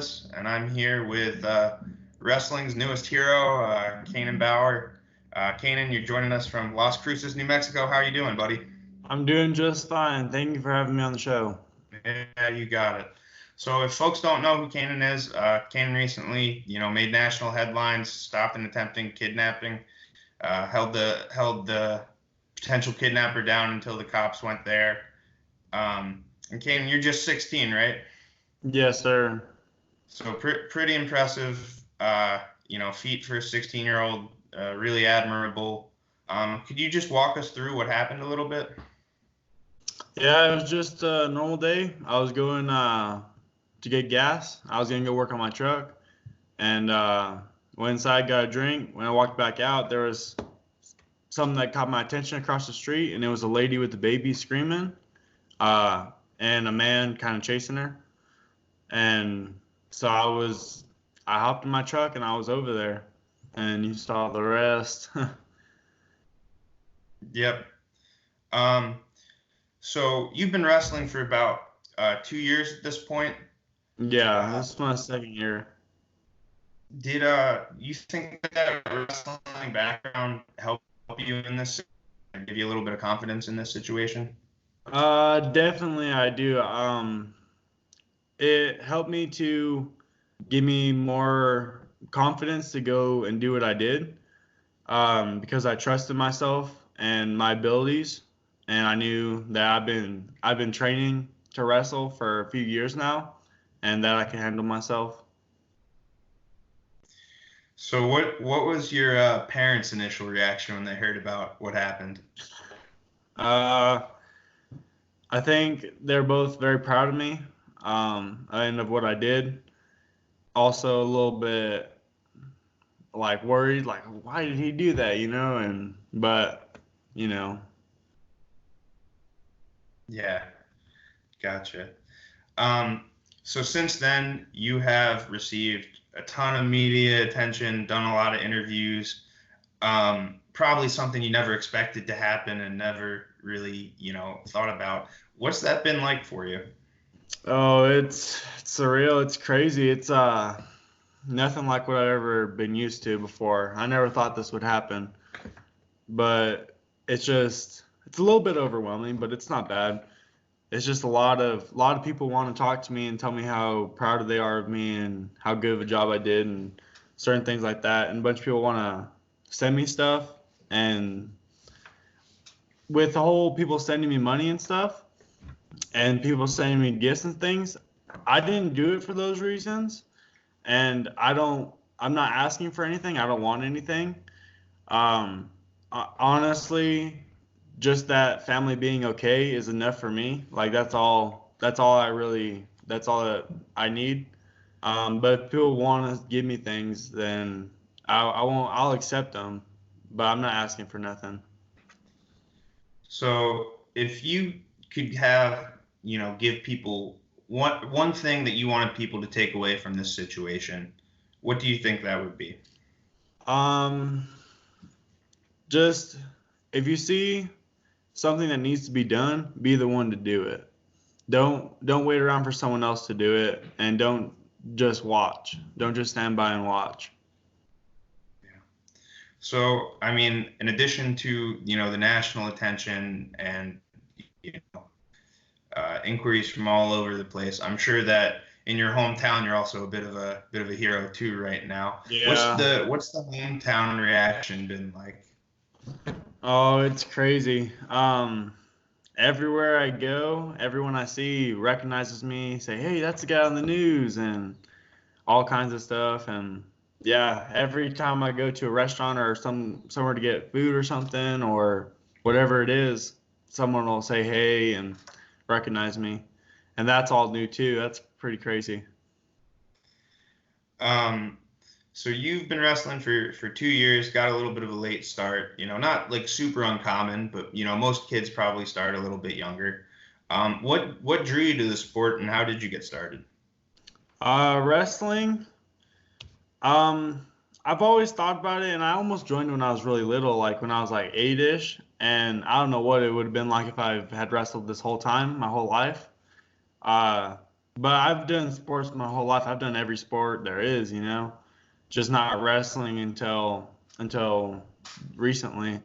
Nicholas, and I'm here with wrestling's newest hero, Canaan Bauer. Canaan, you're joining us from Las Cruces, New Mexico. How are you doing, buddy? I'm doing just fine. Thank you for having me on the show. Yeah, you got it. So if folks don't know who Canaan is, Canaan recently, made national headlines, stopped an attempting kidnapping, held the potential kidnapper down until the cops went there. And Canaan, you're just 16, right? Yes, sir. So pretty impressive, feat for a 16-year-old. Really admirable. Could you just walk us through what happened a little bit? Yeah, it was just a normal day. I was going to get gas. I was going to go work on my truck. And went inside, got a drink. When I walked back out, there was something that caught my attention across the street. And it was a lady with a baby screaming and a man kind of chasing her. And so I hopped in my truck and I was over there. And you saw the rest. Yep. So you've been wrestling for about 2 years at this point. Yeah, this is my second year. Did you think that wrestling background help you in this and give you a little bit of confidence in this situation? Definitely I do. It helped me to give me more confidence to go and do what I did. Because I trusted myself and my abilities, and I knew that I've been training to wrestle for a few years now, and that I can handle myself. So what was your parents' initial reaction when they heard about what happened? Uh, I think they're both very proud of me, and of what I did. Also, a little bit like worried, like why did he do that, And but you know, Yeah, gotcha. So since then, you have received a ton of media attention, done a lot of interviews, probably something you never expected to happen and never really, thought about. What's that been like for you? oh, it's surreal. It's crazy. It's nothing like what I've ever been used to before. I never thought this would happen, but it's a little bit overwhelming, but it's not bad. It's just a lot of people want to talk to me and tell me how proud they are of me and how good of a job I did and certain things like that. And a bunch of people want to send me stuff, and with the whole people sending me money and stuff and people sending me gifts and things, I didn't do it for those reasons. And I'm not asking for anything. I don't want anything. Honestly, just that family being okay is enough for me. Like that's all that I need. But if people want to give me things, then I won't. I'll accept them, but I'm not asking for nothing. So if you could have, give people one thing that you wanted people to take away from this situation, what do you think that would be? Um, just if you see something that needs to be done, be the one to do it. Don't wait around for someone else to do it, and don't just watch. Don't just stand by and watch. Yeah. So, I mean, in addition to, the national attention and, you know, inquiries from all over the place, I'm sure that in your hometown you're also a bit of a hero too right now. Yeah. What's the hometown reaction been like? Oh, it's crazy. Everywhere I go, everyone I see recognizes me, say, "Hey, that's the guy on the news," and all kinds of stuff. And yeah, every time I go to a restaurant or somewhere to get food or something or whatever it is, someone will say, "Hey," and recognize me. And that's all new too. That's pretty crazy. Um, so you've been wrestling for 2 years, got a little bit of a late start. Not like super uncommon, but most kids probably start a little bit younger. What drew you to the sport, and how did you get started? Wrestling. Um, I've always thought about it, and I almost joined when I was really little, like when I was like eight-ish, and I don't know what it would have been like if I had wrestled this whole time, my whole life. Uh, But I've done sports my whole life. I've done every sport there is, just not wrestling until recently.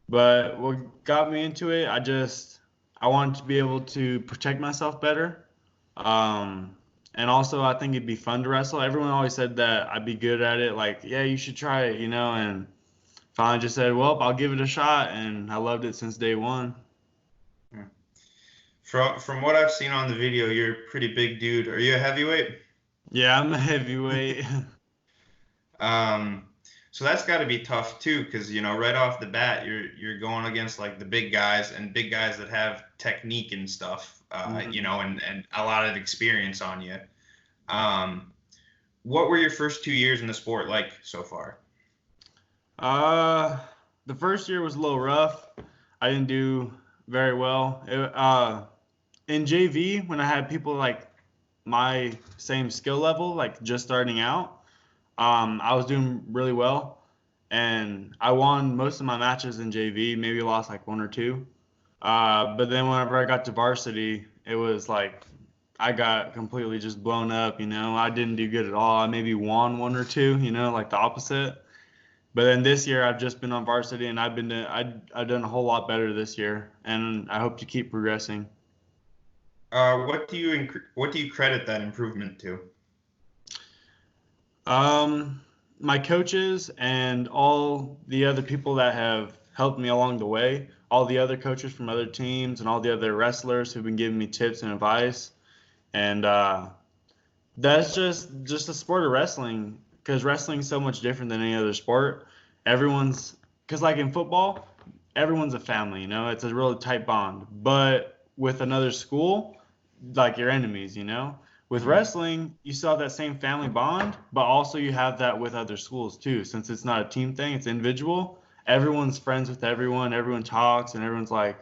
But what got me into it, I wanted to be able to protect myself better. Um, and also I think it'd be fun to wrestle. Everyone always said that I'd be good at it. Like, yeah, you should try it, and finally just said, well, I'll give it a shot. And I loved it since day one. Hmm. From what I've seen on the video, you're a pretty big dude. Are you a heavyweight? Yeah, I'm a heavyweight. Um, so that's got to be tough too, because right off the bat, you're going against like the big guys and big guys that have technique and stuff, Mhm. and a lot of experience on you. Um, what were your first 2 years in the sport like so far? Uh, the first year was a little rough. I didn't do very well. In JV, when I had people like my same skill level, like just starting out, I was doing really well, and I won most of my matches in JV. Maybe lost like one or two. But then whenever I got to varsity, it was like I got completely just blown up. I didn't do good at all. I maybe won one or two. Like the opposite. But then this year I've just been on varsity and I've done a whole lot better this year, and I hope to keep progressing. What do you credit that improvement to? Um, my coaches and all the other people that have helped me along the way, all the other coaches from other teams and all the other wrestlers who've been giving me tips and advice, and that's just the sport of wrestling because wrestling's so much different than any other sport. Everyone's because like in football, everyone's a family, it's a really tight bond. But with another school, like your enemies, with Hmm. wrestling, you still have that same family bond, but also you have that with other schools too. Since it's not a team thing, it's individual. Everyone's friends with everyone. Everyone talks, and everyone's like,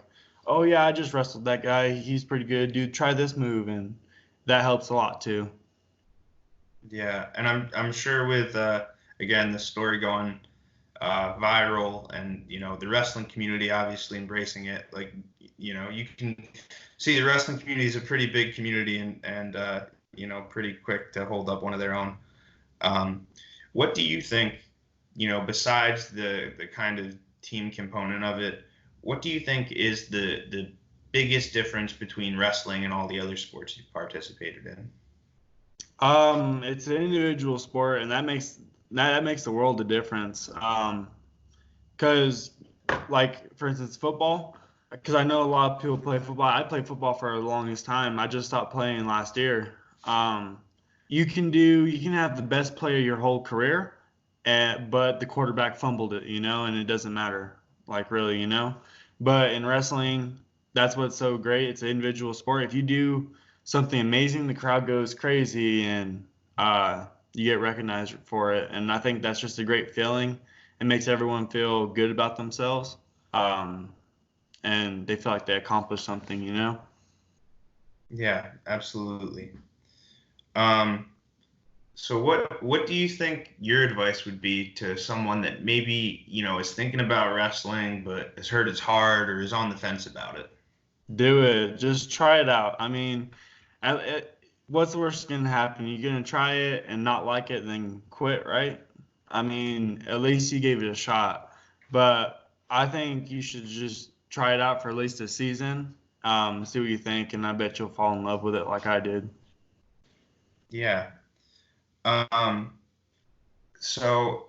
"Oh yeah, I just wrestled that guy. He's pretty good, dude. Try this move," and that helps a lot too. Yeah, and I'm sure with again the story going viral, and the wrestling community obviously embracing it, like you can see the wrestling community is a pretty big community, and pretty quick to hold up one of their own. Um, what do you think, besides the kind of team component of it, what do you think is the biggest difference between wrestling and all the other sports you've participated in? It's an individual sport, and that makes the world of difference. Because like for instance, football. Because I know a lot of people play football. I played football for the longest time. I just stopped playing last year. Um, you can have the best player your whole career, but the quarterback fumbled it, and it doesn't matter, like really, But in wrestling, that's what's so great. It's an individual sport. If you do something amazing, the crowd goes crazy, and you get recognized for it. And I think that's just a great feeling. It makes everyone feel good about themselves, um, and they feel like they accomplished something. Yeah, absolutely. Um, so what do you think your advice would be to someone that maybe, is thinking about wrestling but has heard it's hard or is on the fence about it? Do it. Just try it out. I mean, what's the worst that can happen? You're gonna try it and not like it, then quit, right? I mean, at least you gave it a shot. But I think you should just try it out for at least a season, see what you think, and I bet you'll fall in love with it like I did. Yeah. Um, so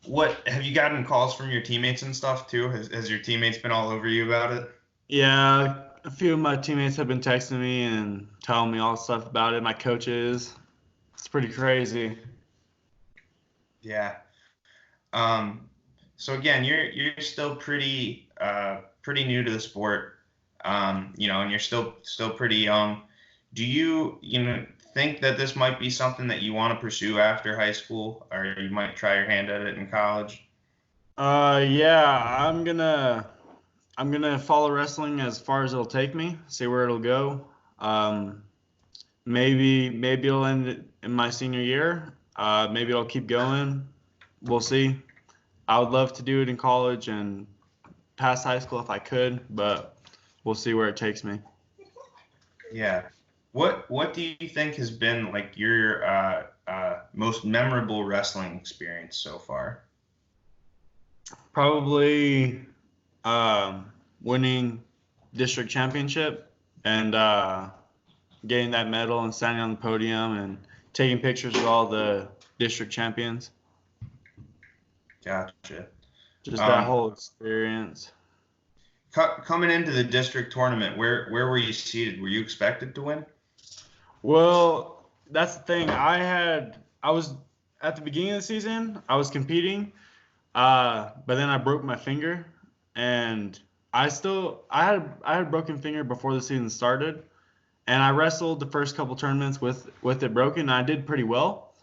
what have you gotten calls from your teammates and stuff too? Has your teammates been all over you about it? Yeah, a few of my teammates have been texting me and telling me all stuff about it. My coaches, it's pretty crazy. Yeah. Um, so again, you're still pretty new to the sport, and you're still pretty young. Do you think that this might be something that you want to pursue after high school, or you might try your hand at it in college? Yeah, I'm gonna follow wrestling as far as it'll take me, see where it'll go. Um, maybe it'll end in my senior year. Maybe I'll keep going. We'll see. I would love to do it in college and past high school if I could, but we'll see where it takes me. Yeah. What do you think has been like your most memorable wrestling experience so far? Probably winning district championship and getting that medal and standing on the podium and taking pictures with all the district champions. Gotcha. Just that Um, whole experience. coming into the district tournament, where were you seated? Were you expected to win? Well, that's the thing. I was at the beginning of the season, I was competing, but then I broke my finger, and I had a broken finger before the season started, and I wrestled the first couple tournaments with it broken. And I did pretty well,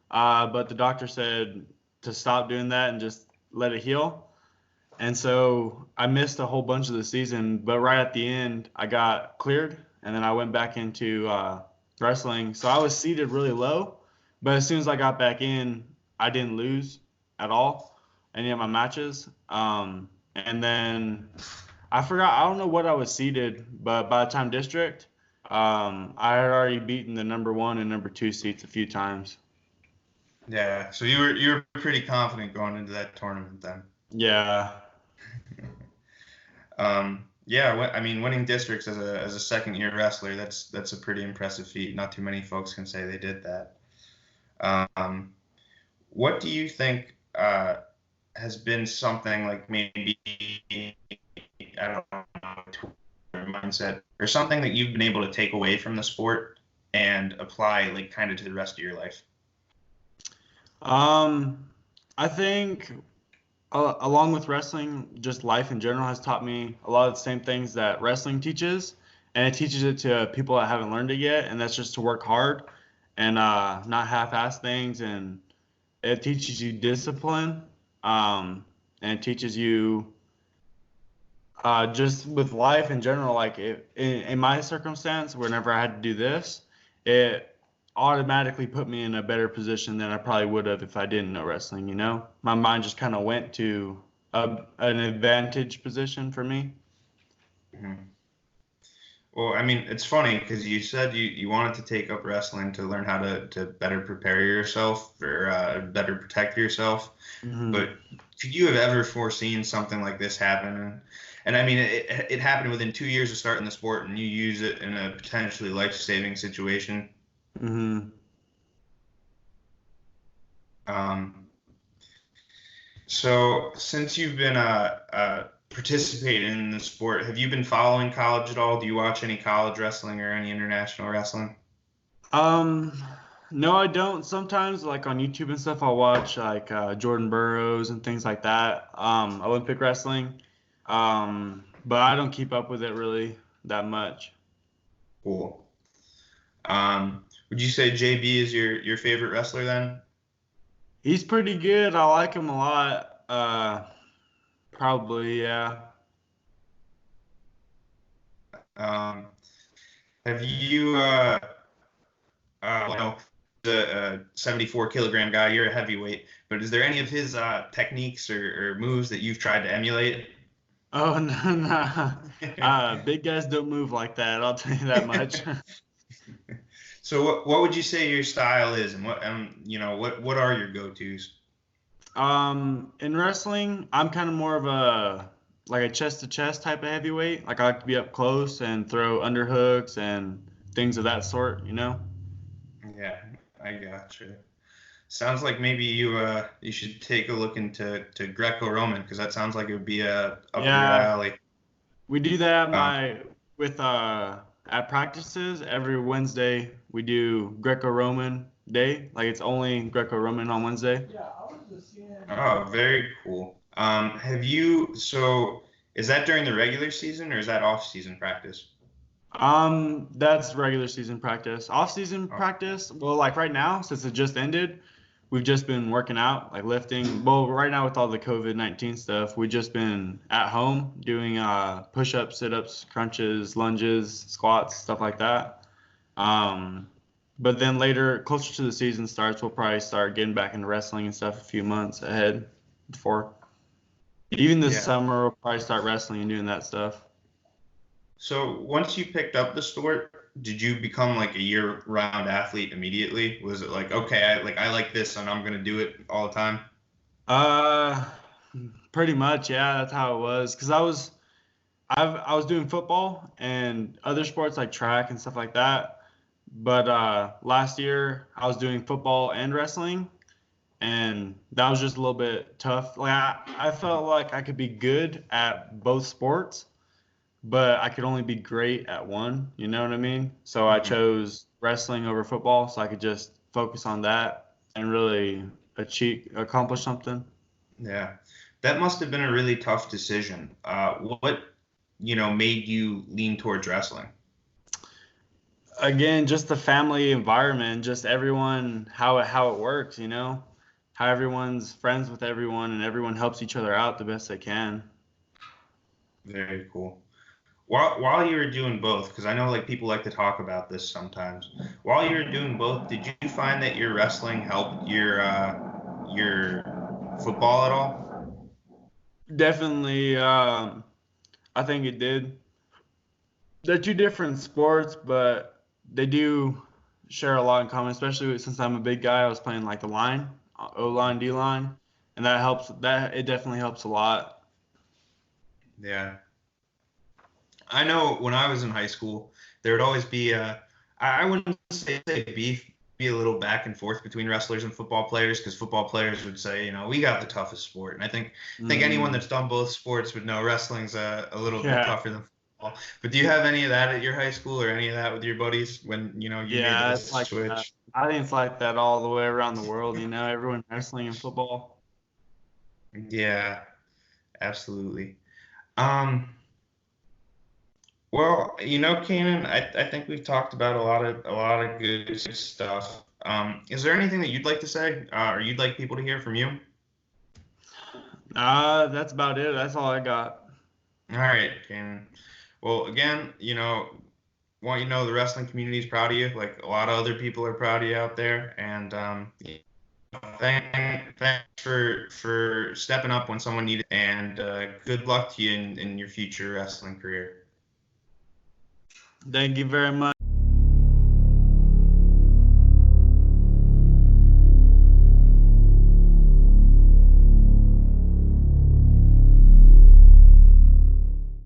but the doctor said to stop doing that and just let it heal. And so I missed a whole bunch of the season, but right at the end, I got cleared, and then I went back into wrestling. So I was seated really low, but as soon as I got back in, I didn't lose at all any of my matches. And then I forgot, I don't know what I was seated, but by the time district, I had already beaten the number one and number two seats a few times. Yeah, so you were pretty confident going into that tournament then. Yeah. Yeah, I mean, winning districts as a second year wrestler, that's a pretty impressive feat. Not too many folks can say they did that. Um, what do you think has been something like maybe I don't know mindset or something that you've been able to take away from the sport and apply like kind of to the rest of your life? Um, I think along with wrestling, just life in general has taught me a lot of the same things that wrestling teaches, and it teaches it to people that haven't learned it yet, and that's just to work hard and not half-ass things, and it teaches you discipline, and it teaches you just with life in general. Like in my circumstance, whenever I had to do this, it automatically put me in a better position than I probably would have if I didn't know wrestling. You know, my mind just kind of went to an advantage position for me. Mhm. Well, I mean, it's funny because you said you wanted to take up wrestling to learn how to better prepare yourself or better protect yourself. Hmm. But could you have ever foreseen something like this happen? And I mean, it happened within 2 years of starting the sport, and you use it in a potentially life-saving situation. Hmm. Um, so since you've been participating in the sport, have you been following college at all? Do you watch any college wrestling or any international wrestling? Um, no, I don't. Sometimes, like on YouTube and stuff, I'll watch like Jordan Burroughs and things like that. Olympic wrestling. But I don't keep up with it really that much. Cool. Would you say JB is your favorite wrestler then? He's pretty good. I like him a lot. Probably, yeah. Um, have you well, the 74 kilogram guy, you're a heavyweight, but is there any of his techniques or moves that you've tried to emulate? Oh no, no. Big guys don't move like that. I'll tell you that much. So what would you say your style is, and what are your go-tos? In wrestling, I'm kind of more of a like a chest to chest type of heavyweight. Like I like to be up close and throw underhooks and things of that sort, you know? Yeah, I gotcha. Sounds like maybe you should take a look into Greco-Roman because that sounds like it would be up your Yeah, alley. we do that Um, with at practices every Wednesday. We do Greco-Roman day. Like it's only Greco-Roman on Wednesday. oh, very cool. Is that during the regular season or is that off-season practice? That's regular season practice. Off season Oh, practice, well, like right now, since it just ended, we've just been working out, like lifting. Well, right now with all the COVID-19 stuff, we've just been at home doing push-ups, sit-ups, crunches, lunges, squats, stuff like that. Um, but then later, closer to the season starts, we'll probably start getting back into wrestling and stuff a few months ahead before. Even this yeah. summer, we'll probably start wrestling and doing that stuff. So once you picked up the sport, did you become like a year-round athlete immediately? Was it like, okay, I like this and I'm gonna do it all the time? Uh, Pretty much, yeah. That's how it was. Cause I was doing football and other sports like track and stuff like that. But last year I was doing football and wrestling, and that was just a little bit tough. Like I felt like I could be good at both sports, but I could only be great at one. You know what I mean? So I Mhm. chose wrestling over football, so I could just focus on that and really accomplish something. Yeah, that must have been a really tough decision. What made you lean towards wrestling? Again, just the family environment, just everyone, how it works, how everyone's friends with everyone and everyone helps each other out the best they can. Very cool. While you were doing both, because I know like people like to talk about this sometimes. While you were doing both, did you find that your wrestling helped your football at all? Definitely, I think it did. They're two different sports, but they do share a lot in common, especially since I'm a big guy. I was playing like the line, O line, D line, and that helps. That it definitely helps a lot. Yeah. I know when I was in high school, there would always be I wouldn't say beef, be a little back and forth between wrestlers and football players because football players would say, we got the toughest sport, and I think anyone Mm, that's done both sports would know wrestling's a little bit yeah, tougher than football. But do you have any of that at your high school or any of that with your buddies when you made yeah, the it's like that. switch? I think it's like that all the way around the world. Everyone wrestling and football. Yeah, absolutely. Um, Well, Canaan, I think we've talked about a lot of good stuff. Is there anything that you'd like to say, or you'd like people to hear from you? That's about it. That's all I got. All right, Canaan. Well, again, want you to know the wrestling community is proud of you. Like a lot of other people are proud of you out there, and thanks for stepping up when someone needed, and good luck to you in your future wrestling career. Thank you very much.